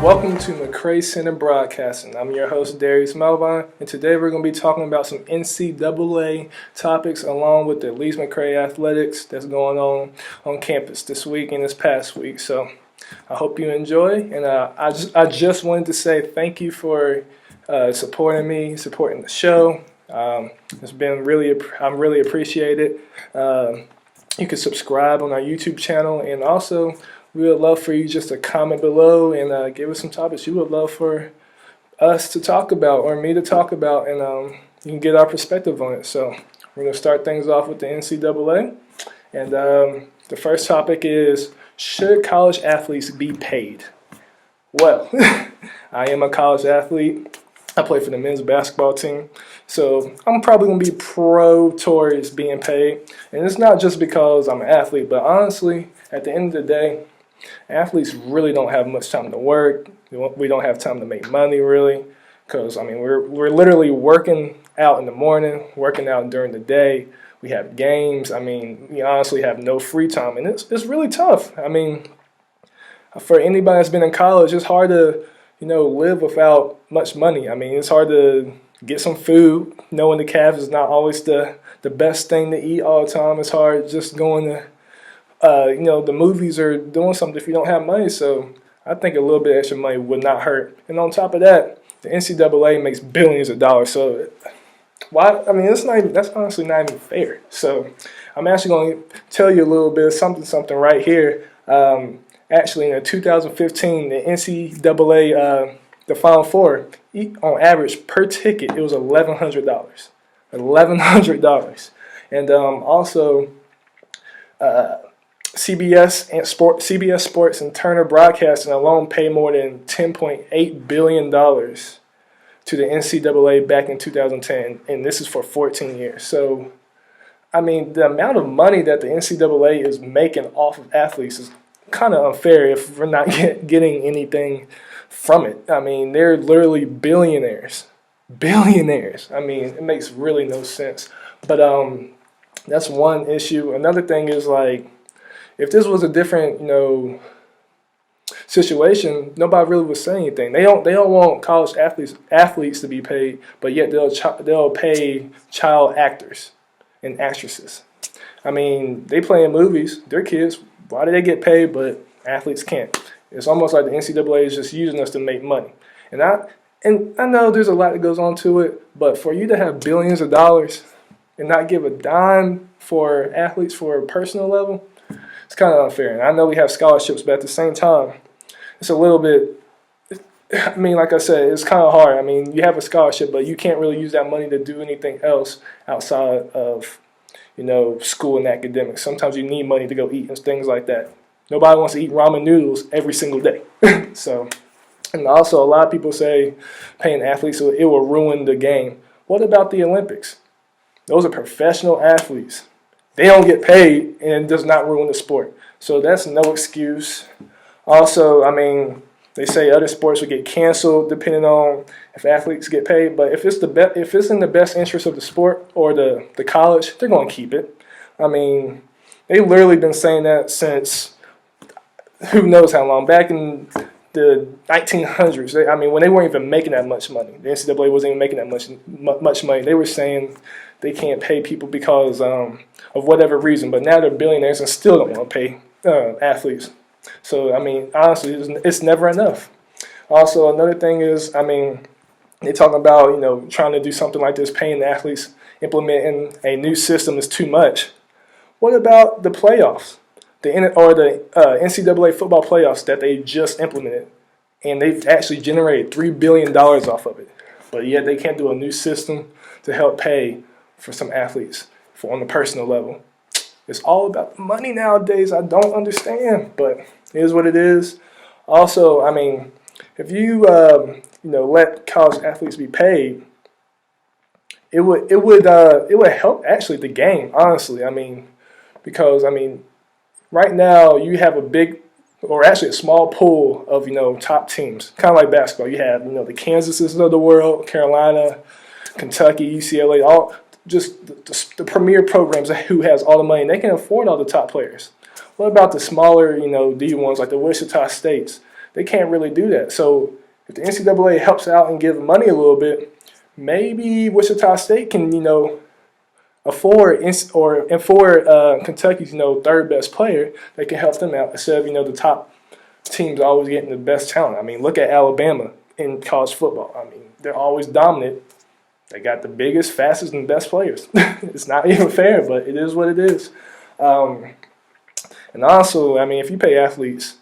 Welcome to McRae Center Broadcasting. I'm your host, Darius Melvine, and today we're going to be talking about some NCAA topics along with the Lee's McRae athletics that's going on campus this week and this past week. So I hope you enjoy, and I just wanted to say thank you for supporting me, supporting the show. It's been I'm really appreciate it. You can subscribe on our YouTube channel, and also we would love for you just to comment below and give us some topics you would love for us to talk about or me to talk about, and you can get our perspective on it. So we're going to start things off with the NCAA. And the first topic is, should college athletes be paid? Well, I am a college athlete. I play for the men's basketball team. So I'm probably going to be pro towards being paid. And it's not just because I'm an athlete, but honestly, at the end of the day, athletes really don't have much time to work. We don't have time to make money, really, because we're literally working out in the morning, working out during the day. We have games. We honestly have no free time, and it's really tough. For anybody that's been in college, it's hard to live without much money. It's hard to get some food. Knowing the calf is not always the best thing to eat all the time. It's hard just going to the movies or doing something if you don't have money. So I think a little bit extra money would not hurt. And on top of that, the NCAA makes billions of dollars. So why? That's honestly not even fair. So I'm actually going to tell you a little bit of something right here. Actually, in 2015, the NCAA, the Final Four, on average per ticket, it was $1,100. $1,100. And also, CBS Sports and Turner Broadcasting alone paid more than $10.8 billion to the NCAA back in 2010, and this is for 14 years. So, the amount of money that the NCAA is making off of athletes is kind of unfair if we're not getting anything from it. They're literally billionaires. It makes really no sense. But that's one issue. Another thing is, if this was a different, situation, nobody really would say anything. They don't want college athletes to be paid, but yet they'll pay child actors and actresses. They play in movies. They're kids. Why do they get paid, but athletes can't? It's almost like the NCAA is just using us to make money. And I know there's a lot that goes on to it, but for you to have billions of dollars and not give a dime for athletes for a personal level, it's kind of unfair. And I know we have scholarships, but at the same time, it's a little bit, like I said, it's kind of hard. You have a scholarship, but you can't really use that money to do anything else outside of, school and academics. Sometimes you need money to go eat and things like that. Nobody wants to eat ramen noodles every single day. So, and also a lot of people say paying athletes, it will ruin the game. What about the Olympics? Those are professional athletes. They don't get paid, and it does not ruin the sport. So that's no excuse. Also, they say other sports would get canceled depending on if athletes get paid. But if it's in the best interest of the sport or the college, they're going to keep it. They've literally been saying that since who knows how long. Back in the 1900s, when they weren't even making that much money. The NCAA wasn't even making that much money. They were saying they can't pay people because of whatever reason. But now they're billionaires and still don't want to pay athletes. So, honestly, it's never enough. Also, another thing is, they talk about, trying to do something like this, paying the athletes, implementing a new system is too much. What about the playoffs? The NCAA football playoffs that they just implemented, and they've actually generated $3 billion off of it. But yet they can't do a new system to help pay for some athletes on the personal level. It's all about the money nowadays. I don't understand, but it is what it is. Also, if you let college athletes be paid, it would help actually the game, honestly. Because right now you have a small pool of top teams, kind of like basketball. You have the Kansases of the world, Carolina, Kentucky, UCLA, all just the premier programs who has all the money. They can afford all the top players. What about the smaller, D1s like the Wichita States? They can't really do that. So if the NCAA helps out and give money a little bit, maybe Wichita State can, afford Kentucky's, third best player. They can help them out instead of, the top teams always getting the best talent. I mean, look at Alabama in college football. I mean, they're always dominant. They got the biggest, fastest, and best players. It's not even fair, but it is what it is. And also, I mean, if you pay athletes,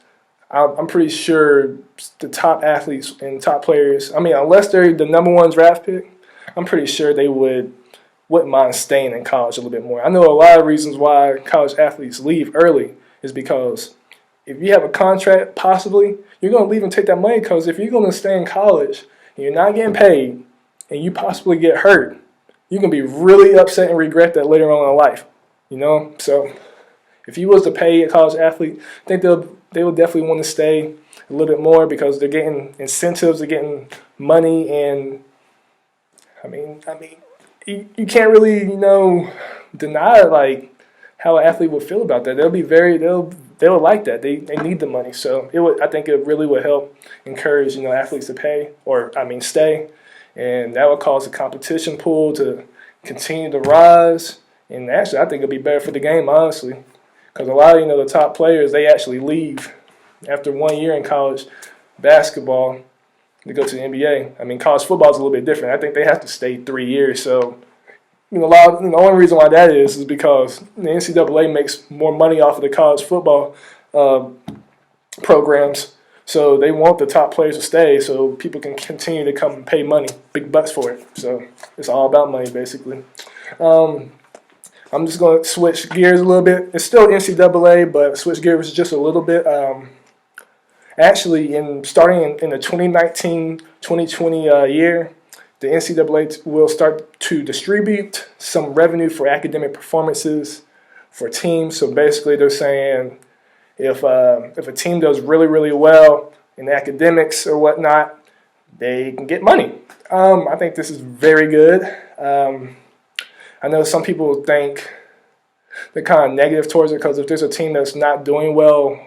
I'm pretty sure the top athletes and top players, I mean, unless they're the number one draft pick, I'm pretty sure they wouldn't mind staying in college a little bit more. I know a lot of reasons why college athletes leave early is because if you have a contract, possibly, you're going to leave and take that money because if you're going to stay in college and you're not getting paid and you possibly get hurt, you can be really upset and regret that later on in life, So if you was to pay a college athlete, I think they will definitely want to stay a little bit more because they're getting incentives, they're getting money, and I mean, you can't really, deny like how an athlete would feel about that. They'll like that. They need the money, so I think it really would help encourage athletes to stay, and that would cause the competition pool to continue to rise. And actually, I think it'd be better for the game, honestly. Because a lot of, the top players, they actually leave after 1 year in college basketball to go to the NBA. I mean, college football is a little bit different. I think they have to stay 3 years. So, the only reason why that is because the NCAA makes more money off of the college football programs. So they want the top players to stay so people can continue to come and pay money, big bucks for it. So it's all about money, basically. I'm just going to switch gears a little bit. It's still NCAA, but switch gears just a little bit. Actually, starting in the 2019-2020 year, the NCAA will start to distribute some revenue for academic performances for teams. So basically, they're saying if a team does really, really well in academics or whatnot, they can get money. I think this is very good. I know some people think they're kind of negative towards it because if there's a team that's not doing well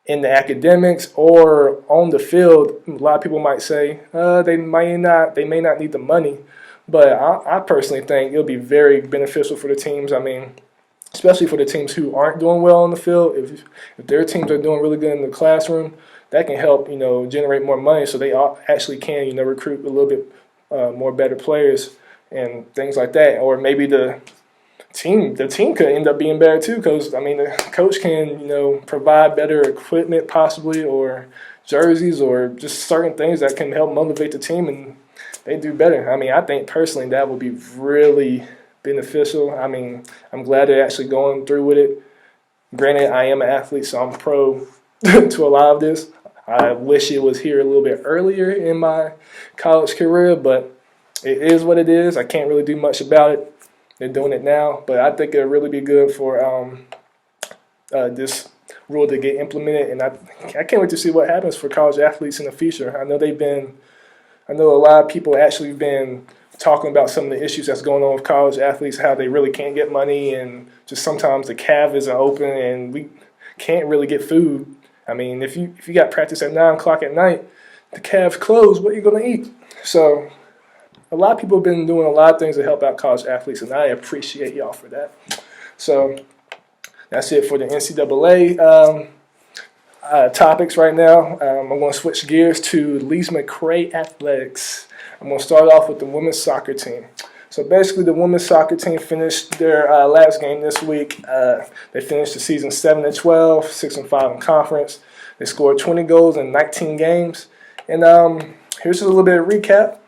in the academics or on the field, a lot of people might say they may not need the money. But I personally think it'll be very beneficial for the teams. I mean, especially for the teams who aren't doing well on the field. If their teams are doing really good in the classroom, that can help generate more money so they actually can recruit a little bit more better players and things like that. Or maybe the team could end up being better too because, the coach can, provide better equipment possibly or jerseys or just certain things that can help motivate the team and they do better. I think personally that would be really beneficial. I'm glad they're actually going through with it. Granted, I am an athlete, so I'm pro to a lot of this. I wish it was here a little bit earlier in my college career, but it is what it is. I can't really do much about it. They're doing it now, but I think it'll really be good for this rule to get implemented, and I can't wait to see what happens for college athletes in the future. I know a lot of people actually been talking about some of the issues that's going on with college athletes, how they really can't get money, and just sometimes the CAV isn't open, and we can't really get food. If you got practice at 9 o'clock at night, the CAV's closed. What are you going to eat? So a lot of people have been doing a lot of things to help out college athletes, and I appreciate y'all for that. So that's it for the NCAA topics right now. I'm going to switch gears to Lee's McRae Athletics. I'm going to start off with the women's soccer team. So basically, the women's soccer team finished their last game this week. They finished the season 7-12, 6-5 in conference. They scored 20 goals in 19 games. And here's just a little bit of recap.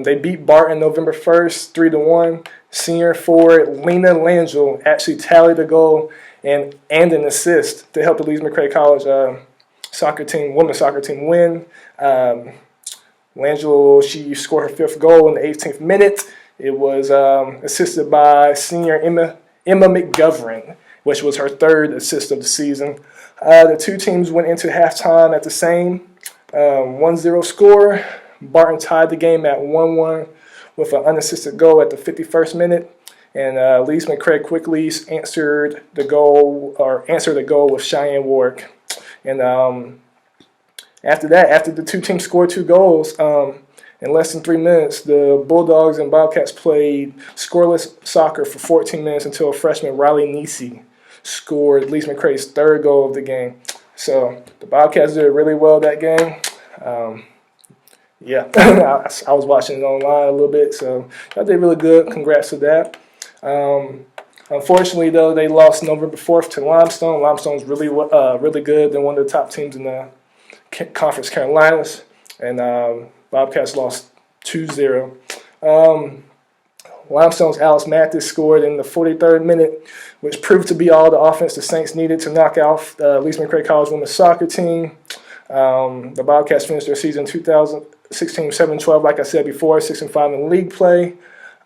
They beat Barton November 1st, 3-1. Senior forward Lena Langell actually tallied a goal and an assist to help the Lees McRae College women's soccer team win. Langell, she scored her 5th goal in the 18th minute. It was assisted by senior Emma McGovern, which was her 3rd assist of the season. The two teams went into halftime at the same 1-0 score. Barton tied the game at 1-1 with an unassisted goal at the 51st minute. And Lise McRae quickly answered the goal with Cheyenne Warwick. And after that, after the two teams scored 2 goals, in less than 3 minutes, the Bulldogs and Bobcats played scoreless soccer for 14 minutes until freshman Riley Nisi scored Lise McRae's 3rd goal of the game. So the Bobcats did really well that game. Yeah, I was watching it online a little bit, so I did really good. Congrats to that. Unfortunately, though, they lost November 4th to Limestone. Limestone's really good. They're one of the top teams in the Conference Carolinas, and Bobcats lost 2-0. Limestone's Alice Mathis scored in the 43rd minute, which proved to be all the offense the Saints needed to knock out Lise McRae College women's soccer team. The Bobcats finished their season 2016 7-12, like I said before, 6-5 in league play.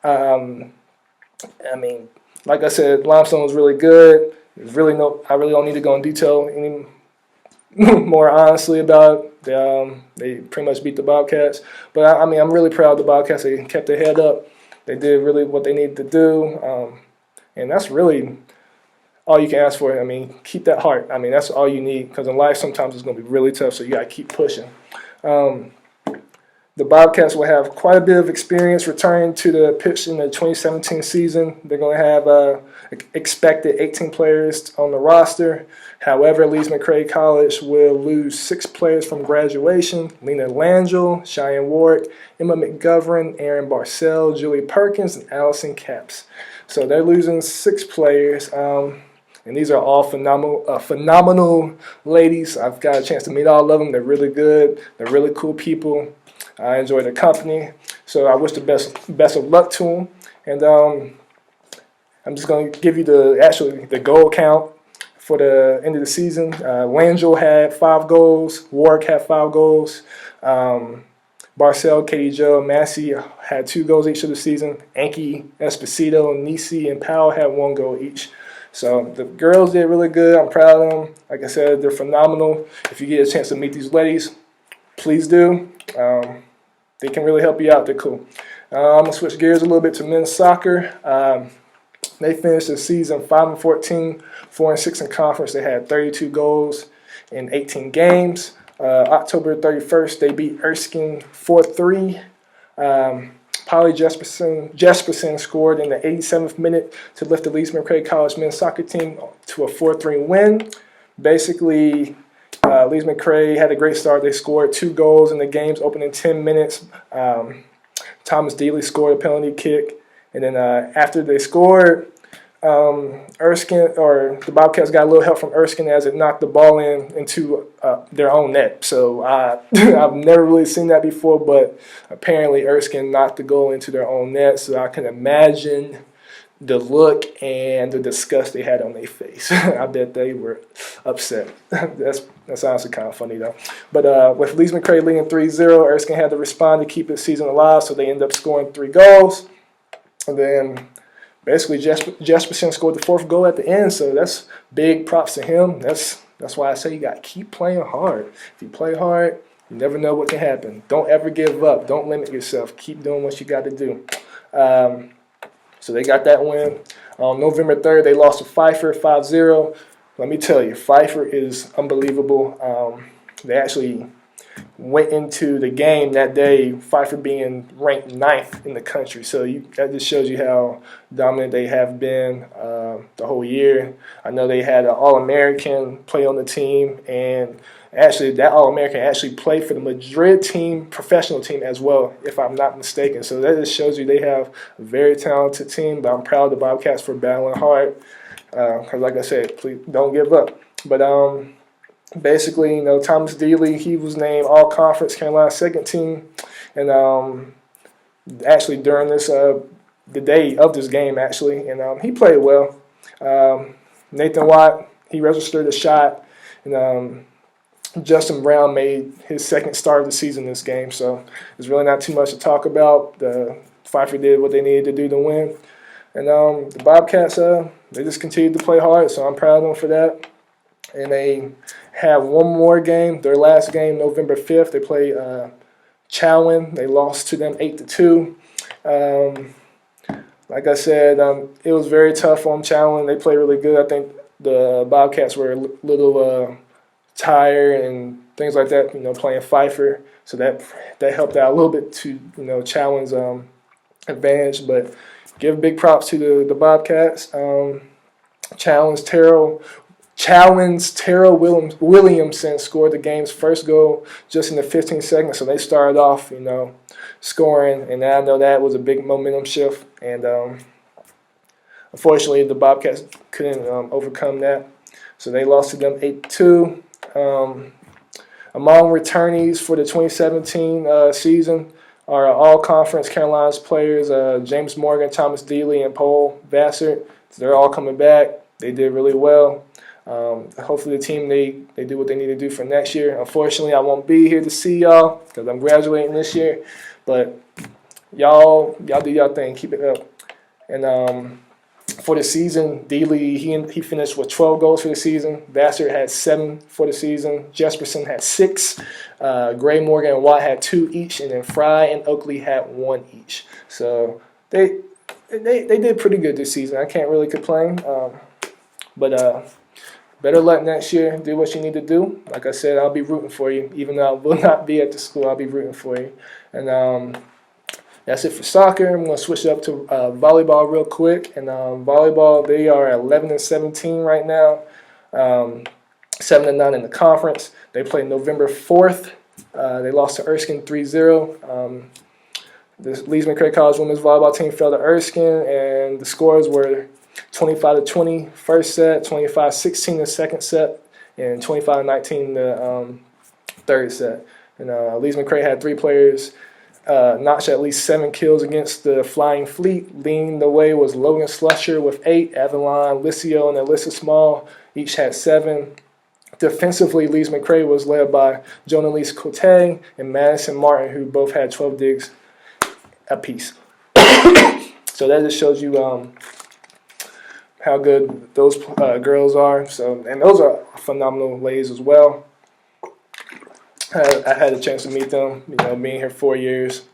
I mean, like I said, Limestone was really good. I really don't need to go in detail any more honestly about it. They pretty much beat the Bobcats. But, I mean, I'm really proud of the Bobcats. They kept their head up. They did really what they needed to do. And that's really all you can ask for. I mean, keep that heart. I mean, that's all you need, because in life sometimes it's going to be really tough, so you got to keep pushing. The Bobcats will have quite a bit of experience returning to the pitch in the 2017 season. They're going to have expected 18 players on the roster. However, Lise McRae College will lose 6 players from graduation: Lena Langell, Cheyenne Warwick, Emma McGovern, Erin Barcel, Julie Perkins, and Allison Capps. So they're losing 6 players. And these are all phenomenal ladies. I've got a chance to meet all of them. They're really good. They're really cool people. I enjoy their company. So I wish the best of luck to them. And I'm just going to give you the goal count for the end of the season. Langell had 5 goals. Warwick had 5 goals. Barcel, Katie Jo, Massey had 2 goals each of the season. Anki, Esposito, Nisi, and Powell had 1 goal each. So the girls did really good. I'm proud of them. Like I said, they're phenomenal. If you get a chance to meet these ladies, please do. They can really help you out. They're cool. I'm going to switch gears a little bit to men's soccer. They finished the season 5-14, 4-6 in conference. They had 32 goals in 18 games. October 31st, they beat Erskine 4-3. Polly Jesperson scored in the 87th minute to lift the Lise McRae College men's soccer team to a 4-3 win. Basically, Lise McRae had a great start. They scored 2 goals in the game's opening 10 minutes. Thomas Dealey scored a penalty kick. And then after they scored, the Bobcats got a little help from Erskine as it knocked the ball into their own net. So I've never really seen that before, but apparently Erskine knocked the goal into their own net. So I can imagine the look and the disgust they had on their face. I bet they were upset. That's honestly kind of funny though. But with Lise McRae leading 3-0, Erskine had to respond to keep his season alive. So they ended up scoring 3 goals, and then basically, Jesperson scored the 4th goal at the end, so that's big props to him. That's why I say you got to keep playing hard. If you play hard, you never know what can happen. Don't ever give up. Don't limit yourself. Keep doing what you got to do. So they got that win. On November 3rd, they lost to Pfeiffer 5-0. Let me tell you, Pfeiffer is unbelievable. They actually went into the game that day, Pfeiffer being ranked 9th in the country. So that just shows you how dominant they have been the whole year. I know they had an All-American play on the team, and actually that All-American actually played for the Madrid team, professional team as well, if I'm not mistaken. So that just shows you they have a very talented team, but I'm proud of the Bobcats for battling hard. Because like I said, please don't give up. But basically, Thomas Dealey, he was named All-Conference Carolina second team. And actually during the day of this game, actually, and he played well. Nathan Watt, he registered a shot. And Justin Brown made his 2nd start of the season this game. So there's really not too much to talk about. The Pfeiffer did what they needed to do to win. And the Bobcats, they just continued to play hard, so I'm proud of them for that. And they have one more game, their last game, November 5th. They play Chowan. They lost to them 8-2. Like I said, it was very tough on them, challenging. They played really good. I think the Bobcats were a little tired and things like that, playing Pfeiffer. So that helped out a little bit to, challenge advantage. But give big props to the Bobcats. Challenge Terrell Williamson scored the game's first goal just in the 15 seconds. So they started off, scoring, and I know that was a big momentum shift. And unfortunately, the Bobcats couldn't overcome that. So they lost to them 8-2. Among returnees for the 2017 season are all-conference Carolinas players James Morgan, Thomas Dealey, and Paul Bassett. So they're all coming back. They did really well. Hopefully the team, they do what they need to do for next year. Unfortunately, I won't be here to see y'all because I'm graduating this year. But y'all do y'all thing. Keep it up. And for the season, Dealey, he finished with 12 goals for the season. Bassett had 7 for the season. Jesperson had 6. Gray, Morgan, and Watt had 2 each. And then Fry and Oakley had 1 each. So they did pretty good this season. I can't really complain. But better luck next year. Do what you need to do. Like I said, I'll be rooting for you. Even though I will not be at the school, I'll be rooting for you. And that's it for soccer. I'm going to switch up to volleyball real quick. And volleyball, they are 11-17 right now. 7-9 in the conference. They played November 4th. They lost to Erskine 3-0. The Leeds McRae College women's volleyball team fell to Erskine, and the scores were 25-20 first set, 25-16 the second set, and 25-19 the third set. And Leeds McRae had 3 players notch at least 7 kills against the Flying Fleet. Leading the way was Logan Slusher with 8, Avalon, Licio, and Alyssa Small each had 7. Defensively, Leeds McRae was led by Jonalise Cote and Madison Martin, who both had 12 digs apiece. So that just shows you how good those girls are. So, and those are phenomenal ladies as well. I had a chance to meet them. Being here 4 years,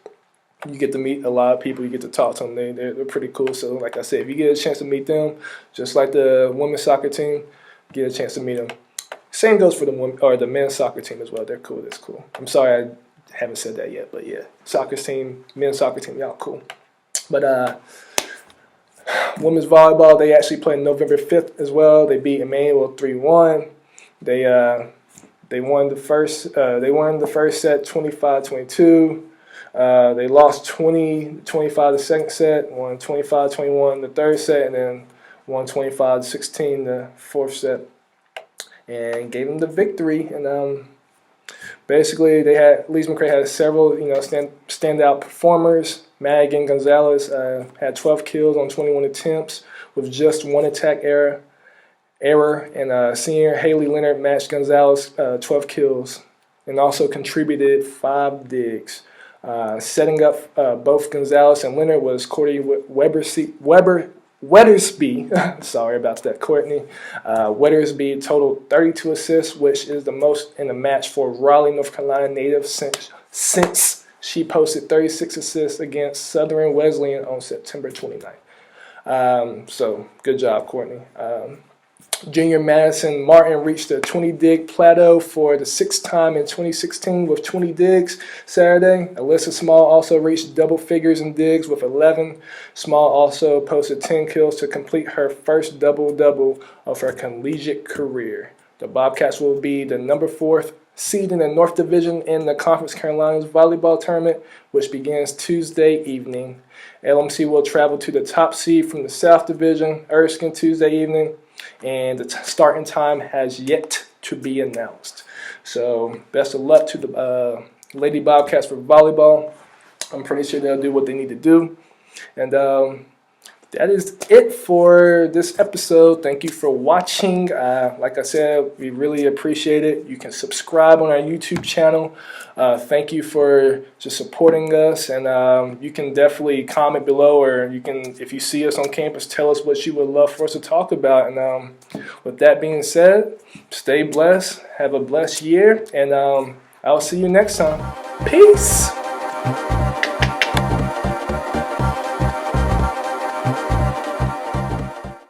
you get to meet a lot of people. You get to talk to them. They're pretty cool. So, like I said, if you get a chance to meet them, just like the women's soccer team, get a chance to meet them. Same goes for the men's soccer team as well. They're cool. That's cool. I'm sorry I haven't said that yet, but yeah, men's soccer team, y'all cool. But women's volleyball, they actually played November 5th as well. They beat Emmanuel 3-1. They won the first set 25-22. They lost 20-25 the second set, won 25-21 the third set, and then won 25-16 the fourth set, and gave them the victory. And basically, Leeds McRae had several standout performers. Madigan Gonzalez had 12 kills on 21 attempts with just 1 attack error. And senior Haley Leonard matched Gonzalez 12 kills and also contributed 5 digs. Setting up both Gonzalez and Leonard was Courtney Weathersby. Sorry about that, Courtney. Weathersby totaled 32 assists, which is the most in a match for Raleigh, North Carolina native since she posted 36 assists against Southern Wesleyan on September 29th. So good job, Courtney. Junior Madison Martin reached the 20-dig plateau for the 6th time in 2016 with 20 digs Saturday. Alyssa Small also reached double figures in digs with 11. Small also posted 10 kills to complete her first double-double of her collegiate career. The Bobcats will be the number 4th seed in the North Division in the Conference Carolinas volleyball tournament, which begins Tuesday evening. LMC will travel to the top seed from the South Division, Erskine, Tuesday evening, and the starting time has yet to be announced. So best of luck to the Lady Bobcats for volleyball. I'm pretty sure they'll do what they need to do. And that is it for this episode. Thank you for watching. Like I said, we really appreciate it. You can subscribe on our YouTube channel. Thank you for just supporting us. And you can definitely comment below, or you can, if you see us on campus, tell us what you would love for us to talk about. And with that being said, stay blessed. Have a blessed year. And I'll see you next time. Peace.